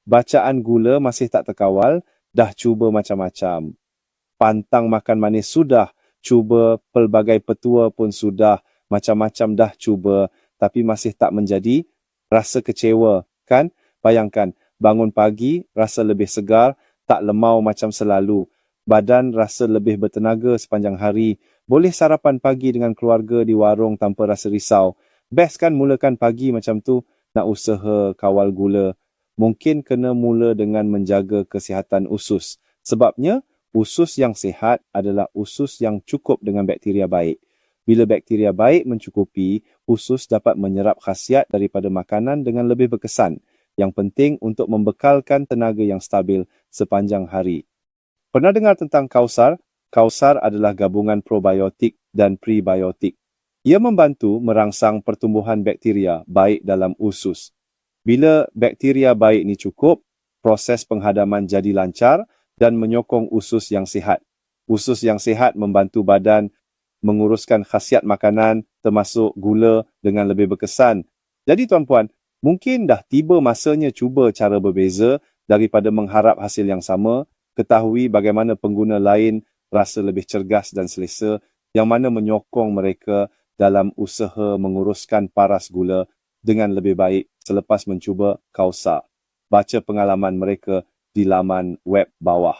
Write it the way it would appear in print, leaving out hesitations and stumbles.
Bacaan gula masih tak terkawal, dah cuba macam-macam. Pantang makan manis sudah, cuba pelbagai petua pun sudah, macam-macam dah cuba, tapi masih tak menjadi, rasa kecewa, kan? Bayangkan, bangun pagi, rasa lebih segar, tak lemau macam selalu. Badan rasa lebih bertenaga sepanjang hari. Boleh sarapan pagi dengan keluarga di warung tanpa rasa risau. Best kan mulakan pagi macam tu, nak usaha kawal gula. Mungkin kena mula dengan menjaga kesihatan usus. Sebabnya, usus yang sihat adalah usus yang cukup dengan bakteria baik. Bila bakteria baik mencukupi, usus dapat menyerap khasiat daripada makanan dengan lebih berkesan. Yang penting untuk membekalkan tenaga yang stabil sepanjang hari. Pernah dengar tentang Kausar? Kausar adalah gabungan probiotik dan prebiotik. Ia membantu merangsang pertumbuhan bakteria baik dalam usus. Bila bakteria baik ni cukup, proses penghadaman jadi lancar dan menyokong usus yang sihat. Usus yang sihat membantu badan menguruskan khasiat makanan termasuk gula dengan lebih berkesan. Jadi tuan-puan, mungkin dah tiba masanya cuba cara berbeza daripada mengharap hasil yang sama. Ketahui bagaimana pengguna lain rasa lebih cergas dan selesa yang mana menyokong mereka dalam usaha menguruskan paras gula dengan lebih baik selepas mencuba Kausar. Baca pengalaman mereka di laman web bawah.